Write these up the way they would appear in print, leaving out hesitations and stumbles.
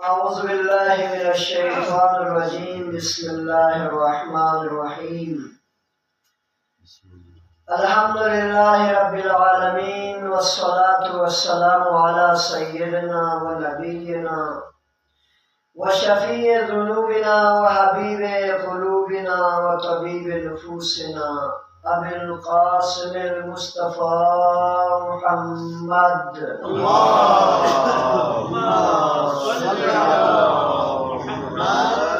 أعوذ بالله من الشيطان الرجيم بسم الله الرحمن الرحيم الحمد لله رب العالمين والصلاة والسلام على سيدنا ونبينا وشفيع ذنوبنا وحبيب قلوبنا وطبيب نفوسنا أبي القاسم المصطفى محمد اللهم صل على محمد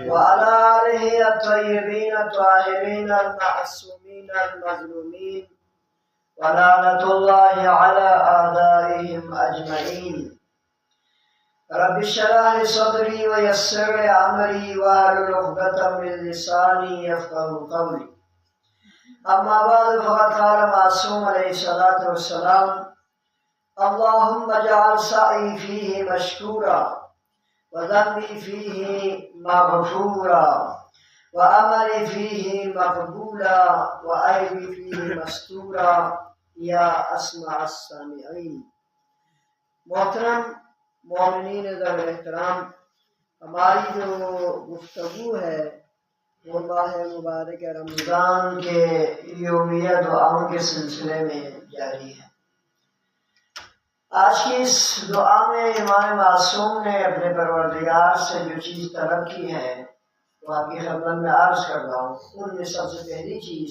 وعلى آله الطيبين الطاهرين المعصومين المظلومين ولعنة الله على أعدائهم أجمعين. رب اشرح لي صدري ويسر لي أمري واحلل عقدة من لساني يفقهوا قولي. أما بعد فقد قال معصوم عليه الصلاة والسلام: اللهم اجعل سعي فيه مشكورا وذنبي فيه مغفورا وعملي فيه مقبولا وعيبي فيه مستورا یا اسمع السامعین. محترم مومنین ذوال احترام، ہماری جو گفتگو ہے وہ ماہ مبارک رمضان کے یومیہ دعاؤں کے سلسلے میں جاری ہے. آج کی اس دعا میں امام معصوم نے اپنے پروردگار سے جو چیز طلب کی ہے وہ آپ کی خدمت میں عرض کر رہا ہوں. ان میں سب سے پہلی چیز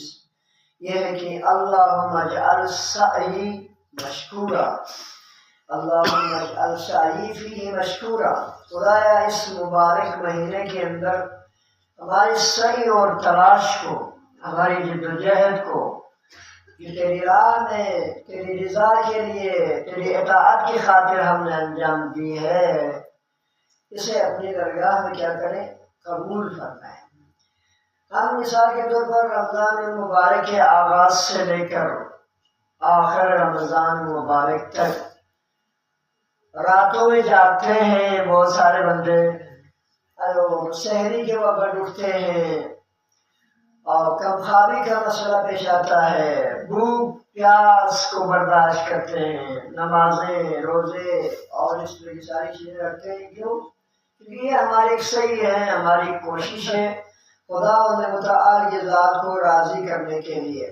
یہ ہے کہ اللہم اجعل سعی مشکورا، اللہم اجعل سعی فیہ مشکورا. خدایا اس مبارک مہینے کے اندر ہماری سعی اور تلاش کو، ہماری جد و جہد کو جو تیری راہ میں تیری رضا کے لیے تیری اطاعت کی خاطر ہم نے انجام دی ہے، اسے اپنی درگاہ میں کیا کریں؟ قبول فرمائیں. ہم مثال کے طور پر رمضان المبارک کے آغاز سے لے کر آخر رمضان مبارک تک راتوں میں جاگتے ہیں بہت سارے بندے، اور سحری کے وقت اٹھتے ہیں اور کم خوابی کا مسئلہ پیش آتا ہے، بھوک پیاس کو برداشت کرتے ہیں، نمازیں روزے اور اس طرح کی ساری چیزیں رکھتے ہیں. کیوں؟ کیونکہ یہ ہماری ایک صحیح ہے، ہماری کوشش ہے خدا متعال کی ذات کو راضی کرنے کے لیے.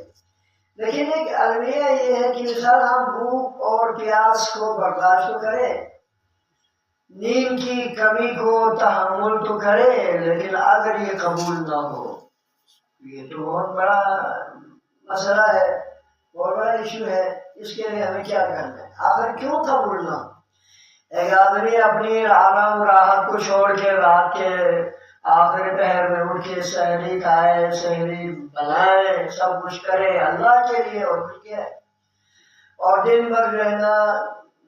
لیکن ایک المیہ یہ ہے کہ مثال ہم بھوک اور پیاس کو برداشت تو کریں، نیند کی کمی کو تحمل تو کرے، لیکن اگر یہ قبول نہ ہو یہ تو بہت بڑا مسئلہ ہے، بہت بڑا ایشو ہے. اس کے لیے ہمیں کیا کرنا ہے؟ آخر کیوں قبول نہ ہو؟ ایک آدمی اپنی آرام راحت کو چھوڑ کے رات کے آخر پہر میں اٹھ کے سحری کھائے، سحری بنائے، سب کچھ کرے اللہ کے لیے اور کچھ کیا ہے، اور دن بھر رہنا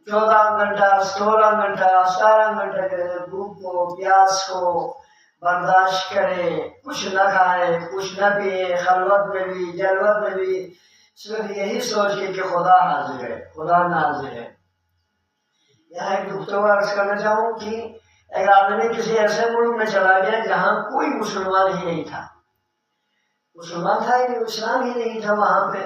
14 گھنٹہ 16 گھنٹہ 17 گھنٹہ کے بھوک کو پیاس کو برداشت کرے، کچھ نہ کھائے کچھ نہ پیے، خلوت میں بھی جلوت میں بھی صرف یہی سوچ کے کہ خدا حاضر ہے خدا ناظر ہے. یہاں ایک گفتگو عرض کرنا چاہوں کہ ایک آدمی کسی ایسے ملک میں چلا گیا جہاں کوئی مسلمان ہی نہیں تھا، مسلمان تھا ہی نہیں، اسلام ہی نہیں تھا وہاں پہ.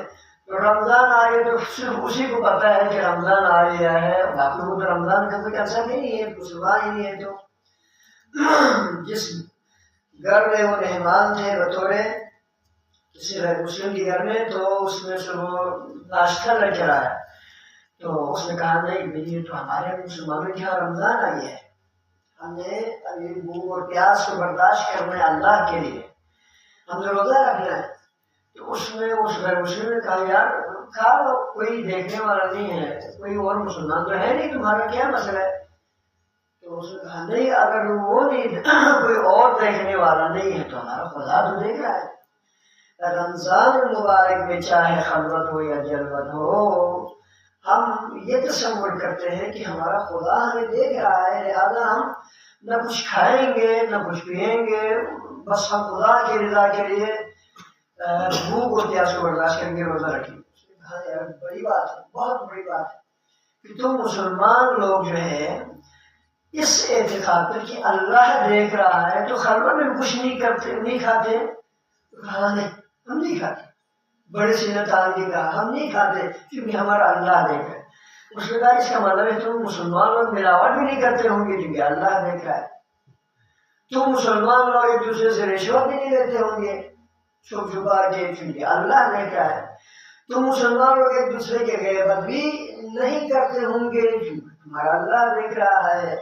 تو رمضان آ گیا تو صرف اسی کو پتا ہے کہ رمضان آ گیا ہے، باقی کو تو رمضان کا کوئی ایسا بھی نہیں ہے، مسلمان ہی نہیں ہے. تو جس گھر میں وہ مہمان تھے بطور کسی غیر مسلم کے گھر میں، تو اس میں سے وہ ناشتہ لے کر آیا. تو اس نے کہا نہیں بھائی تو ہمارے مسلمانوں کے یہاں رمضان آئی ہے، ہم نے ابھی بھوک اور پیاس کو برداشت کرنا ہے اللہ کے لیے، ہم نے روزہ رکھنا ہے. تو اس نے اس غیر مسلم نے کہا یار کھا لو، کوئی دیکھنے والا نہیں ہے، کوئی اور مسلمان تو ہے نہیں، تمہارا کیا مسئلہ ہے؟ تو اس نے کہا نہیں اگر وہ نہیں کوئی اور دیکھنے والا نہیں ہے تو ہمارا خدا تو دیکھ رہا ہے. رمضان المبارک میں چاہے خلوت ہو یا جلوت ہو، ہم یہ تصور کرتے ہیں کہ ہمارا خدا ہمیں دیکھ رہا ہے، لہذا ہم نہ کچھ کھائیں گے نہ کچھ پیئیں گے، بس ہم خدا کی رضا کے لیے بھوک اور پیاس کو برداشت کریں گے، روزہ رکھیں گے. کہا یار بڑی بات ہے، بہت بڑی بات ہے کہ تم مسلمان لوگ جو ہے اس اعتقاد پر کہ اللہ دیکھ رہا ہے تو خلوت میں کچھ نہیں کرتے نہیں کھاتے. کہا نہیں ہم نہیں کھاتے، بڑے سینہ تان نے کہا ہم نہیں کھاتے کیونکہ ہمارا اللہ دیکھ رہا ہے. اس نے کہا اس کا مطلب ہے تم مسلمان لوگ ملاوٹ بھی نہیں کرتے ہوں گے کیونکہ اللہ دیکھ رہا ہے. تم مسلمان لوگ ایک دوسرے سے رشوت بھی نہیں لیتے ہوں گے چھپ چھپا کے کیونکہ اللہ دیکھ رہا ہے. تم مسلمان لوگ ایک دوسرے کے غیبت بھی نہیں کرتے ہوں گے کیونکہ تمہارا اللہ دیکھ رہا ہے.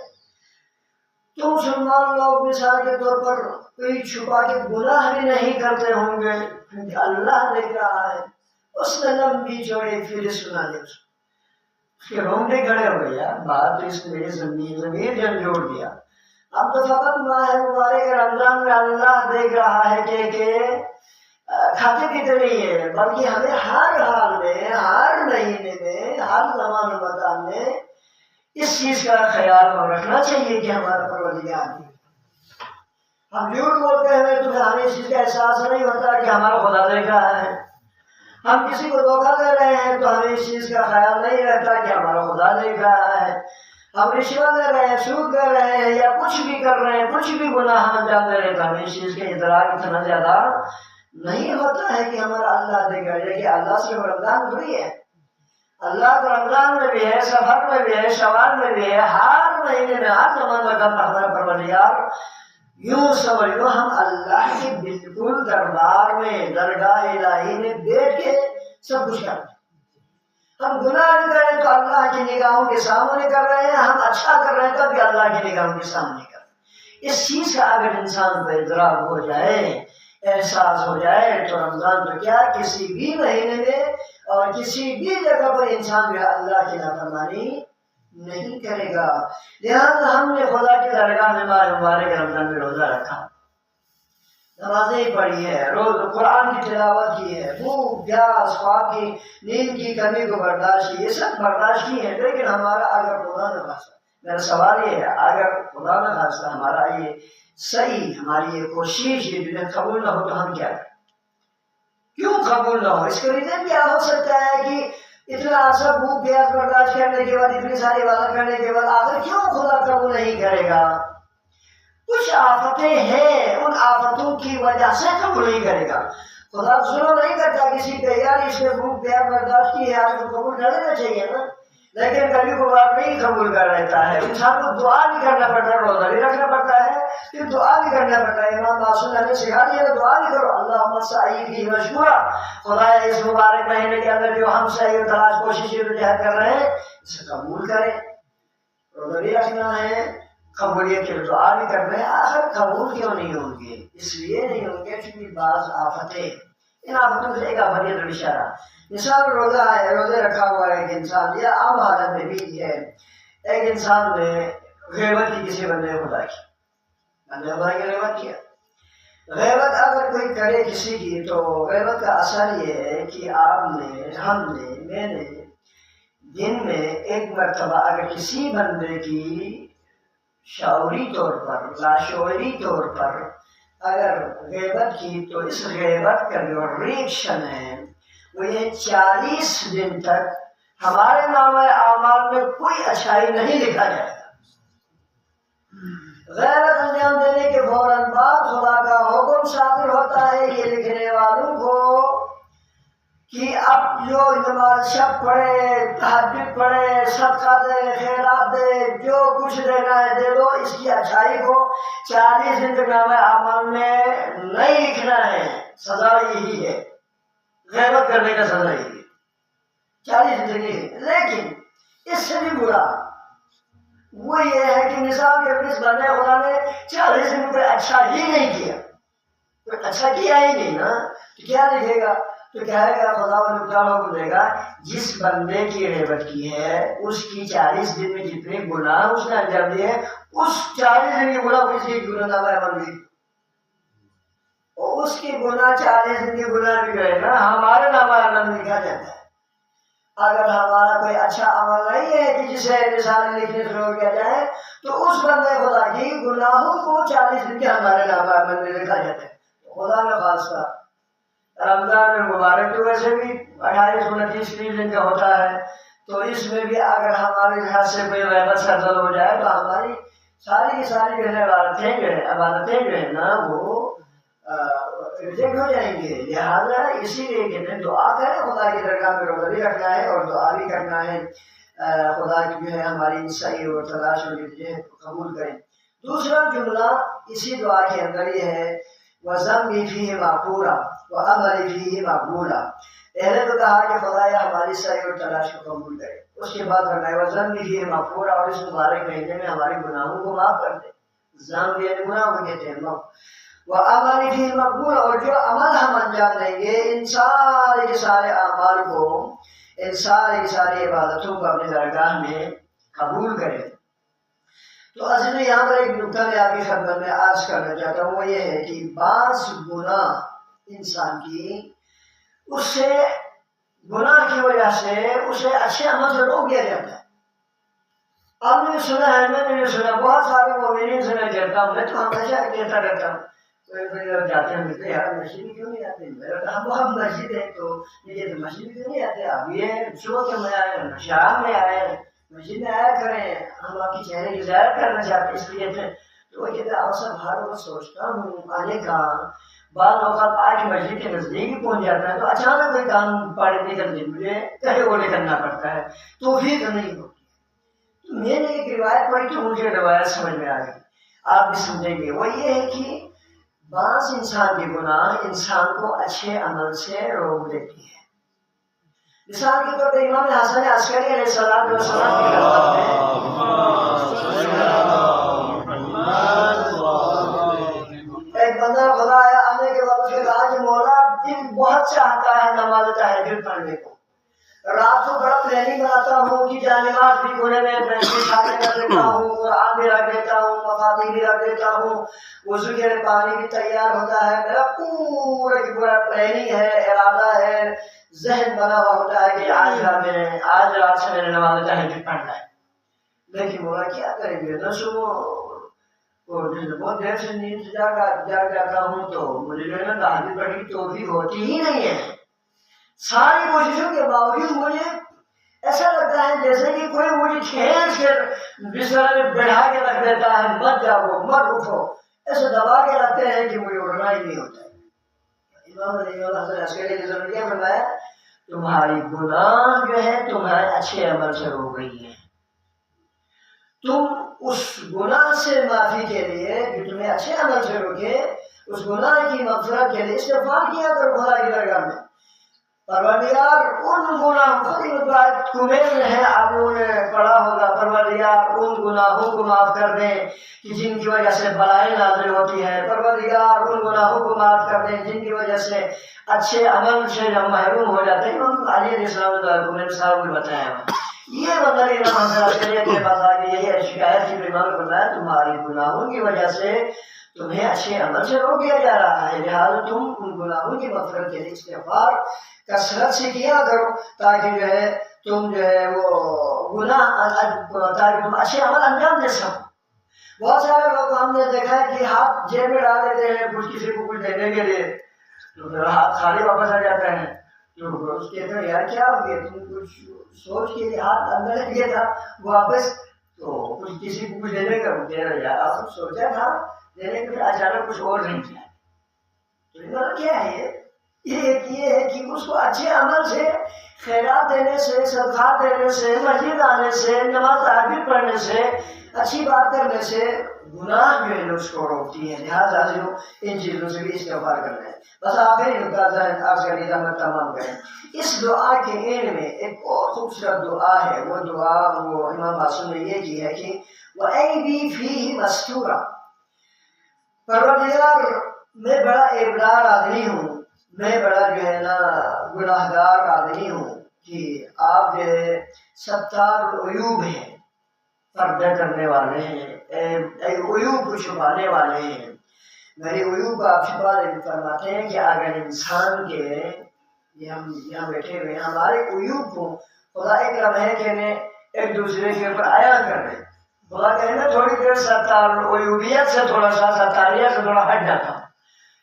تم مسلمان لوگ مثال کے طور پر کوئی چھپا کے گناہ بھی نہیں کرتے ہوں گے کیونکہ اللہ دیکھ رہا ہے. اس نے لمبی چوڑی پھر سنا دی. اس کے رونگٹے کھڑے ہو گئے یار بات تو اس نے زمین جھنجھوڑ دیا. اب تو فقط ماہ مبارک رمضان میں اللہ دیکھ رہا ہے کہ کھاتے پیتے نہیں ہے، بلکہ ہمیں ہر حال میں، ہر مہینے میں، ہر زمان و مکان میں اس چیز کا خیال رکھنا چاہیے کہ ہمارا پروردگار ہے. ہم جھوٹ بولتے ہیں تو ہمیں اس چیز کا احساس نہیں ہوتا کہ ہمارا خدا دیکھ رہا ہے. ہم کسی کو دھوکہ دے رہے ہیں تو ہمیں اس چیز کا خیال نہیں رہتا کہ ہمارا خدا دیکھ رہا ہے. ہم رشوت دے رہے ہیں، سود دے رہے ہیں یا کچھ بھی کر رہے ہیں، کچھ بھی گناہ انجام دے رہے ہیں تو ہمیں اس چیز کا ادراک اتنا زیادہ نہیں ہوتا ہے کہ ہمارا اللہ دیکھ رہا ہے. کہ اللہ سے رمضان تھوڑی ہے. اللہ تو رمضان میں بھی ہے، سفر میں بھی ہے، شوال میں بھی ہے، ہر مہینے میں، ہر زمان میں کرتا ہمارا پروردگار. یوں سمجھ لو ہم اللہ کے بالکل دربار میں، درگاہ الہی میں بیٹھ کے سب کچھ کرتے ہیں. ہم گناہ نہیں کر رہے تو اللہ کی نگاہوں کے سامنے کر رہے ہیں، ہم اچھا کر رہے ہیں تب بھی اللہ کی نگاہوں کے سامنے کر رہے ہیں. اس چیز کا اگر انسان کو ادراک ہو جائے، احساس ہو جائے تو رمضان تو کیا کسی بھی مہینے میں اور کسی بھی جگہ پر انسان جو اللہ کی نافرمانی نہیں کرے گا. لہٰذا ہم نے خدا کی درگاہ میں ماہ مبارک رمضان میں روزہ رکھا، نمازیں پڑھی ہے، روز قرآن کی تلاوت کی ہے، بھوک پیاس خواب کی نیند کی کمی کو برداشت کی، یہ سب برداشت کی ہے. لیکن ہمارا اگر خدا نہ خاصہ، میرا سوال یہ ہے اگر خدا نہ خاصہ ہمارا یہ صحیح، ہماری یہ کوشش یہ جو قبول نہ ہو تو ہم کیا کریں؟ کیوں قبول نہ ہو؟ اس کا ریزن کیا ہو سکتا ہے کہ اتنا عرصہ بھوک پیاس برداشت کرنے کے بعد، اتنی ساری عبادت کرنے کے بعد آخر کیوں خدا قبول نہیں کرے گا؟ کچھ آفتیں ہیں، ان آفتوں کی وجہ سے قبول نہیں کرے گا. خدا ظلم نہیں کرتا کسی پہ، یار اس نے بھوک پیاس برداشت کی ہے آپ کو قبول کر لینا چاہیے نا. لیکن کبھی کبھار نہیں قبول کر لیتا ہے. انسان کو دعا بھی کرنا پڑتا ہے، روزہ بھی رکھنا پڑتا ہے، پھر دعا بھی کرنا پڑتا ہے. امام معصوم نے ہمیں سکھا دیا کہ دعا بھی کرو، اللہم سعی فی مشکورا، خدا اس مبارک مہینے کے اندر جو ہم سعی و تلاش کوشش جہد کر رہے ہیں اسے قبول کریں. روزہ بھی رکھنا ہے، قبولیت کے دعا بھی کرنا ہے. آخر قبول کیوں نہیں ہوں گے؟ اس لیے نہیں ہوں گے کیونکہ بعض آفتیں، ان آفتوں سے ایک آفت یہ اشارہ مثال روزہ ہے، روزے رکھا ہوا ہے ایک انسان، یا عام حالت میں بھی ہے ایک انسان نے غیبت کی کسی بندے خدا کی، بندے خدا کی غیبت کیا. غیبت اگر کوئی کرے کسی کی تو غیبت کا اثر یہ ہے کہ آپ نے، ہم نے، میں نے دن میں ایک مرتبہ اگر کسی بندے کی شعوری طور پر، لاشعوری طور پر اگر غیبت کی تو اس غیبت کا جو ریئیکشن ہے وہ یہ 40 دن تک ہمارے نامہ اعمال میں کوئی اچھائی نہیں لکھا جائے گا. غیبت انجام دینے کے فوراً بعد خدا کا حکم صادر ہوتا ہے یہ لکھنے والوں کو کہ اب جو نماز شب پڑھے، تہجد پڑھے، صدقہ دے، خیرات دے، جو کچھ دینا ہے دے دو، اس کی اچھائی کو 40 دن تک نامہ اعمال میں نہیں لکھنا ہے. سزا یہی ہے، غیبت کرنے کا سزا یہی ہے، 40 دن تک. لیکن اس سے بھی برا وہ یہ ہے کہ مثال کے اس بندے خدا نے 40 دن کوئی اچھا ہی نہیں کیا، کوئی اچھا کیا ہی نہیں نا، تو کیا لکھے گا؟ تو کہے گا خدا کو دے گا جس بندے کی غیبت کی ہے اس کی 40 دن میں جتنے گناہ اس نے انجام دیے اس 40 دن کے گناہ کو اس کی گناہ نامہ بن گئی، اور اس کی گناہ 40 دن کے گناہ بھی گئے نا، ہمارے نامہ میں لکھا جاتا ہے. اگر ہمارا کوئی اچھا عمل نہیں ہے کہ جسے مثال لکھنے شروع کیا جائے تو اس بندے خدا کی گناہوں کو 40 دن کے ہمارے نامہ میں لکھا جاتا ہے. خدا نے خاصہ رمضان میں مبارک تو ویسے بھی 28 29 30 دن کا ہوتا ہے، تو اس میں بھی اگر ہمارے یہاں سے کوئی غیبت سرزد ہو جائے تو ہماری ساری کی ساری جو ہے عبادتیں جو ہے نا وہ ریجیکٹ ہو جائیں گے. لہٰذا اسی لیے کہتے ہیں دعا کریں، خدا کی درگاہ میں روزہ بھی رکھنا ہے اور دعا بھی کرنا ہے. خدا کی جو ہے ہماری صحیح اور تلاش اور جدوجہد کو قبول کریں۔ دوسرا جملہ اسی دعا کے اندر یہ ہے وَذَنْبِي فِيهِ مَغْفُورًا وَعَمَلِي فِيهِ مَقْبُولًا۔ پہلے تو کہا کہ خدایا ہماری صحیح اور تلاش کو قبول کرے، اس کے بعد فرمایا وَذَنْبِي فِيهِ مَغْفُورًا، اور اس مبارک مہینے میں ہمارے گناہوں کو معاف کر دے۔ ذنب یعنی گناہ کو کہتے ہیں۔ وَعَمَلِي فِيهِ مَقْبُولًا، اور جو عمل ہم انجام دیں گے ان سارے کے سارے اعمال کو، ان سارے کی ساری عبادتوں کو اپنی درگاہ میں قبول کرے۔ تو اصل میں یہاں پر ایک نکتہ میں آپ کی خدمت میں عرض کرنا چاہتا ہوں، وہ یہ ہے کہ بعض گناہ انسان کی، اس سے گناہ کی وجہ سے اسے اچھے عمل سے روک دیا جاتا ہے۔ آپ نے سنا ہے، میں نے سنا، بہت سارے مومنین سے میں کہتا ہوں، میں تو ہمیشہ کہتا رہتا ہوں، کوئی جاتے ہیں ملتے یار مسجد میں کیوں نہیں آتے؟ میرا کہا بہت مسجد ہے تو یہ مسجد میں کیوں نہیں آتے؟ اب یہ صبح کے میں آئے، شام میں آئے، مسجد میں آیا کریں، ہم آپ کی چہرے کی زیارت کرنا چاہتے ہیں، اس لیے تھے۔ تو وہ کہتے ہیں اوسط ہر روز سوچتا ہوں آنے کا، بعض اوقات آج مسجد کے نزدیک ہی پہنچ جاتا ہے تو اچانک کوئی کام پڑھ نکلنے مجھے کہیں وہ نکلنا پڑتا ہے، توفیق نہیں ہوتی۔ تو میں نے ایک روایت پڑھی تو مجھے روایت سمجھ میں آ گئی، آپ بھی سمجھیں گے۔ وہ یہ ہے کہ بعض انسان کے گناہ انسان کو اچھے عمل سے روک دیتی ہے۔ مثال کے طور پر امام حسن عسکری علیہ السلام کی خدمت میں ایک بندہ خدا آیا، آنے کے بعد اس نے کہا کہ مولا دل بہت چاہتا ہے نماز تہجد پڑھنے کو، رات کو بڑا پلاننگ بناتا ہوں کہ جانماز بھی کونے میں شامل کر دیتا ہوں، قرآن بھی رکھ دیتا ہوں، مفاتیح بھی رکھ دیتا ہوں، وضو کے لیے پانی بھی تیار ہوتا ہے، میرا پورا کی پورا پلاننگ ہے، ارادہ ہے، ذہن بنا ہوا ہوتا ہے کہ آج رات سے میں نے نماز تہجد پڑھنا ہے۔ لیکن مولا کیا کریں گے، نہ صبح بہت دیر سے نیند سے جاگ جاتا ہوں تو مجھے جو ہے نا تہجد پڑھنے کی توفیق ہوتی ہی نہیں ہے۔ ساری کوششوں کے باوجود مجھے ایسا لگتا ہے جیسے کہ کوئی مجھے کھینچ کے بستر میں بڑھا کے رکھ دیتا ہے، مت جاؤ مت اٹھو، ایسے دبا کے رکھتے ہیں کہ مجھے اٹھنا ہی نہیں ہوتا۔ امام حسن عسکری نے کیا فرمایا، تمہاری گناہ جو ہے تمہارے اچھے عمل سے روک رہی ہے، تم اس گناہ سے معافی کے لیے جو تمہیں اچھے عمل سے روکے، اس گناہ کی مغفرت کے لیے استغفار کیا کرو خدا کی درگاہ میں۔ پروردگار ان گناہوں کمیل میں ہے، آپ لوگوں نے پڑھا ہوگا، پروردگار ان گناہوں کو معاف کر دیں کہ جن کی وجہ سے بلائیں نازل ہوتی ہے، پروردگار ان گناہوں کو معاف کر دیں جن کی وجہ سے اچھے عمل سے ہم محروم ہو جاتے ہیں۔ امام علی علیہ السلام کو میں نے صاحب کو بتایا، یہ مطلب امام حسن عسکری کے پاس آ کے یہی شکایت کی، امام نے بتایا تمہاری گناہوں کی وجہ سے تمہیں اچھے عمل سے روک دیا جا رہا ہے، لہٰذا تم ان گناہوں کی مغفرت کے لیے استغفار کثرت سے کیا کرو، تاکہ جو ہے تم جو ہے وہ گناہ تاکہ تم اچھے عمل انجام دے سکو۔ بہت سارے لوگ ہم نے دیکھا ہے کہ ہاتھ جیب میں ڈال دیتے ہیں کچھ کسی کو کچھ دینے کے لیے، تو پھر ہاتھ خالی واپس آ جاتے ہیں، تو اس کے اندر یار کیا ہو گیا، تم کچھ سوچ کے لیے ہاتھ اندر لیا تھا واپس، تو کچھ کسی کو کچھ دینے کا دے رہا یار آپ سوچا تھا دینے کے، اچانک کچھ اور نہیں کیا، تو کیا ہے یہ ہے کہ اس کو اچھے عمل سے، خیرات دینے سے، صدقات دینے سے، مسجد آنے سے، نماز تہجد پڑھنے سے، اچھی بات کرنے سے گناہ جو ہے اس کو روکتی ہے، لہٰذا جو ان چیزوں سے بھی استغفار کرنا ہے۔ بس آخری نقطہ آج کا نظام تمام کریں، اس دعا کے اینڈ میں ایک اور خوبصورت دعا ہے، وہ دعا وہ امام معصوم نے یہ کی ہے کہ وَأَيْدِي فِيهِ مَسْتُورًا، پروردگار میں بڑا عیبدار آدمی ہوں، میں بڑا جو ہے نا گناہ گار آدمی ہوں کہ آپ جو ہے ستار العیوب ہیں، پردہ کرنے والے ہیں، عیوب کو چھپانے والے ہیں، میری عیوب کو آپ چھپا دیں۔ فرماتے ہیں کہ اگر انسان کے، یہ ہم یہاں بیٹھے ہوئے ہمارے عیوب کو خدا ایک لمحے کے میں ایک دوسرے کے اوپر آیا کر دیں، خدا کہے میں تھوڑی دیر ستار العیوبیت سے تھوڑا سا ستاریت سے تھوڑا ہٹ جاتا ہوں،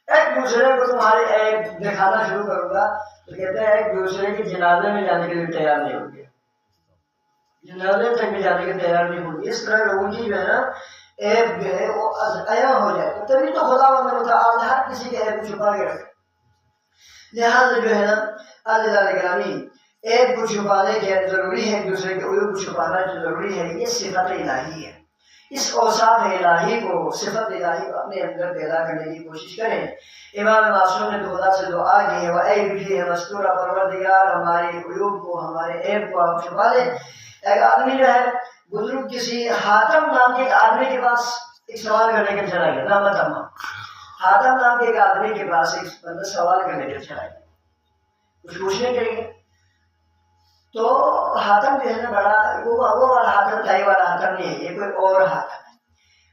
ایک دوسرے کو تمہارے ایک دکھانا شروع کروں گا، تو کہتے ہیں ایک دوسرے کے جنازے میں جانے کے لیے تیار نہیں ہوں گے، جنازے تک بھی جانے کے تیار نہیں ہوں گے۔ اس طرح لوگوں کی جو ہے نا عیب جو ہے وہ عیاں ہو جائے، تبھی تو خدا متعال ہر کسی کے عیب کو چھپا کے رکھے۔ لہٰذا جو ہے نا عزیزان گرامی، ایک کو چھپانے کے ضروری ہے، دوسرے کے عیوب کو چھپانا جو ضروری ہے، یہ صفت الہی ہے۔ اس اوصاف الہی کو، صفت الہی کو اپنے اندر پیدا کرنے کی کوشش کریں۔ امام معصوم نے تو خدا سے دعا کی ہے، وَعَيْبْ فِيهِ مَسْتُورًا، پروردگار ہمارے عیوب کو، ہمارے عیب کو آپ چھپا لیں۔ ایک آدمی جو ہے بزرگ، کسی حاتم نام کے ایک آدمی کے پاس ایک سوال کرنے کے چلا گیا، نام تمام حاتم نام کے ایک آدمی کے پاس ایک بندہ سوال کرنے کے چلا گیا، کچھ پوچھنے کے لیے۔ تو حاتم جو ہے نا بڑا، وہ والا حاتم تائی والا حاتم نہیں ہے، یہ کوئی اور حاتم ہے۔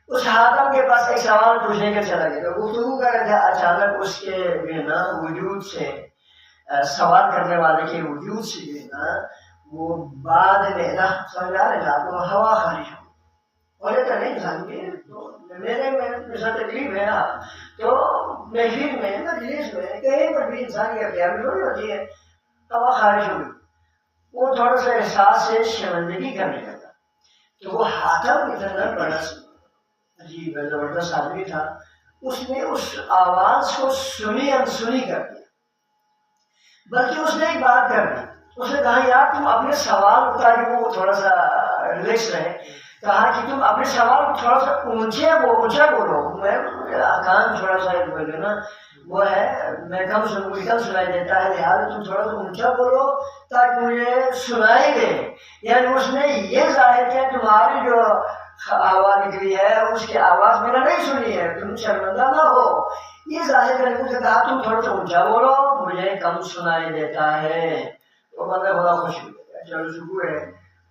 اس حاتم کے پاس ایک سوال پوچھنے کے چلا گیا، تو گفتگو کر رہے تھے، اچانک اس کے جو ہے نا وجود سے، سوال کرنے والے کے وجود سے جو ہے نا وہ بعد میں نا سمجھ آ رہے آپ کو، ہوا خارج ہو، بولے تو نہیں سمجھے، تو میرے ساتھ تکلیف ہے نا، تو محفل میں مجلس میں کہیں پر بھی انسان کی اختیار تھوڑی ہوتی ہے، ہوا خارج ہو گئی، وہ تھوڑا سا احساس سے شرمندگی کرنے لگا۔ تو وہ حاتم اتنا بڑا عجیب زبردست آدمی تھا، اس نے اس آواز کو سنی انسنی کر دیا، بلکہ اس نے ایک بات کر دی، اس نے کہا یار تم اپنے سوال کو، تاکہ وہ تھوڑا سا ریلیکس رہے، کہا کہ تم اپنے سوال کو تھوڑا سا اونچا بولو، میرا کان تھوڑا سا بولے نا وہ ہے، میں کم سنائی دیتا ہے، لہٰذا تم تھوڑا سا اونچا بولو تاکہ مجھے سنائی دے۔ یعنی اس نے یہ ظاہر کیا تمہاری جو آواز نکلی ہے اس کی آواز میں نے نہیں سنی ہے، تم شرمندہ نہ ہو، یہ ظاہر کرنے کو کہا تم تھوڑا سا اونچا بولو، مجھے کم سنائی دیتا ہے۔ تو بندہ بڑا خوش ہو گیا، چلو شکر ہے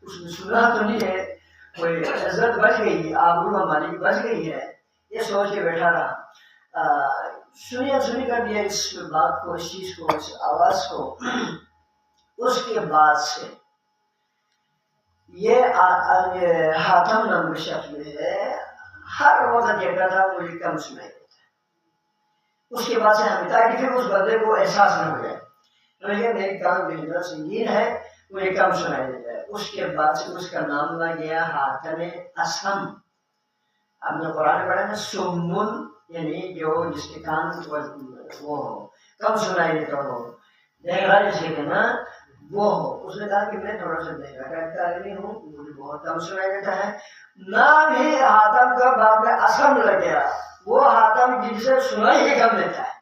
اس نے سنا تو نہیں ہے، کوئی عزت بچ گئی، آبرو ہماری بچ گئی ہے، یہ سوچ کے بیٹھا رہا۔ سنی کر دیا اس بات کو، اس چیز کو، اس آواز کو۔ اس کے بعد سے یہ حاتم نام کا شخص جو ہے ہر وقت کہتا تھا مجھے کم سنائی دیتا ہے۔ اس کے بعد سے ہمیں، تاکہ پھر اس بندے کو احساس نہ ہو جائے میرے کام بہتر سنگین ہے، مجھے کم سنائی دیتا ہے۔ اس کے بعد سے اس کا نام لگ گیا حاتم اصم۔ آپ نے قرآن پڑھا نا، سمن یعنی جو جس کے کان وہ کم سنائی دیتا ہو، بہرا جسے کہنا وہ ہو۔ اس نے کہا کہ میں تھوڑا سا بہرا ٹائپ کا آدمی ہوں، مجھے بہت کم سنائی دیتا ہے۔ نام ہی حاتم کا بعد میں اصم لگ گیا، وہ حاتم جس سے سنائی ہی کم دیتا ہے،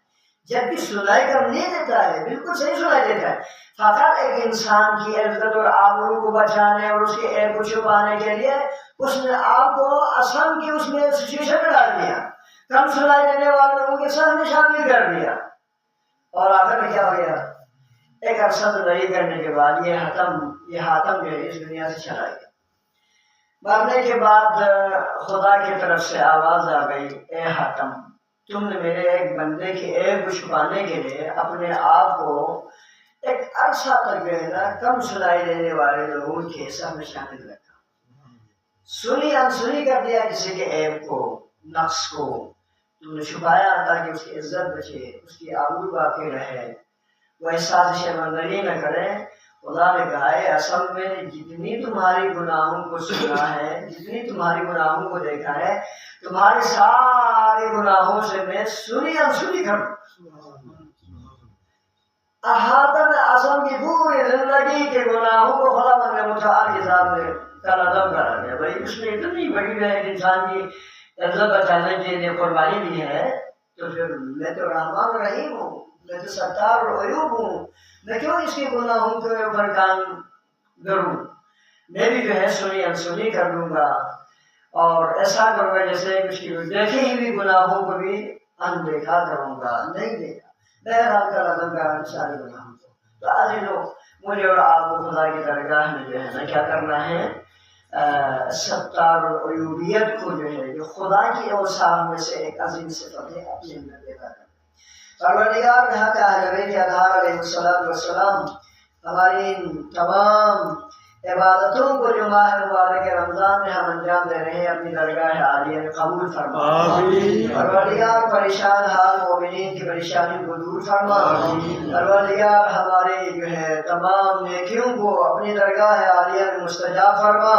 جبکہ سنائی کم نہیں دیتا ہے، بالکل صحیح سنائی دیتا ہے۔ فقط ایک انسان کی عزت اور آبرو کو بچانے اور اس کے عیب کو چھپانے کے لیے اس نے آپ کو اصم کی اس میں سچویشن میں ڈال دیا، کم سنائی دینے والے لوگوں کے ساتھ میں شامل کر دیا، اور آخر میں کیا ہو گیا، ایک عرصہ زندگی کرنے کے بعد یہ حاتم جو ہے اس دنیا سے چلا گیا۔ مرنے کے بعد خدا کی طرف سے آواز آ گئی، اے حاتم تم نے میرے ایک بندے کے عیب کو چھپانے کے لیے اپنے آپ کو ایک عرصہ تک جو ہے نا کم سنائی دینے والے لوگوں کے سب میں شامل رکھا، سنی انسنی کر دیا کسی کے عیب کو، نقص کو تم نے چھپایا تاکہ اس کی عزت بچے، اس کی آبرو باقی رہے، وہ احساس شرمندگی نہ کرے۔ خدا نے کہا ہے اصل میں جتنی تمہاری گناہوں کو سنا ہے، جتنی تمہاری گناہوں کو دیکھا ہے، تمہارے سارے گناہوں سے میں سنی انسنی کروں۔ حاتم اصل کی پوری زندگی کے گناہوں کو خدا بند متعال کے ساتھ کالعدم کرا دیا۔ بھائی اس نے اتنی بڑی جو ہے انسان کی عزت بچانے کے لیے قربانی دی ہے، تو پھر میں تو رحمان رحیم ہوں، میں تو ستار اور عیوب ہوں، میں کیوں اس کے گناہوں کے اوپر کام کروں؟ میں بھی جو ہے سنی انسنی کر لوں گا، اور ایسا کروں گا جیسے اس کی دیکھی ہوئی گناہوں کو بھی اندیکھا کروں گا، نہیں دیکھا بہرحال کا عدم کا سارے گناہوں کو۔ تو آج لوگ مجھے اور آپ کو خدا کی درگاہ میں جو ہے نا کیا کرنا ہے، ستار اور عیوبیت کو جو ہے جو خدا کی اوصاف میں سے ایک عظیم صفت ہے اپنے اندر پیدا کرنا۔ پروردگار نے حق اہل بیت اطہار علیہ السلام ہماری تمام عبادتوں کو جو ماہ مبارک رمضان میں ہم انجام دے رہے ہیں اپنی درگاہ عالیہ میں قبول فرما۔ پروردگار پریشان حال مومنین کی پریشانی کو دور فرما۔ پروردگار ہمارے جو ہے تمام نیکیوں کو اپنی درگاہ عالیہ میں مستجاب فرما۔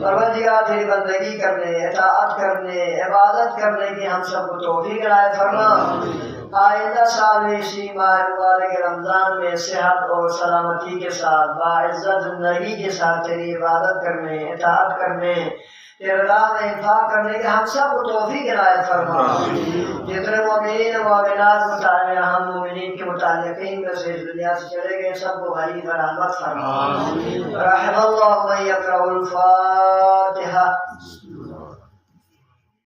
پروردگار تیری بندگی کرنے، اطاعت کرنے، عبادت کرنے کی ہم سب کو توفیق عنایت فرما۔ آئندہ سال میں اسی ماہ مبارک رمضان میں صحت اور سلامتی کے ساتھ باعزت زندگی کے ساتھ تیری عبادت کرنے، اطاعت کرنے، تیرے راہ میں انفاق کرنے کے ہم سب کو توفیق عنایت فرما۔ جتنے مومنین و مومنات متعلق ہم مومنین کے متعلقین میں سے اس دنیا سے چلے گئے سب کو غریب رحمت فرما۔ رحم اللہ من یقرأ الفاتحہ۔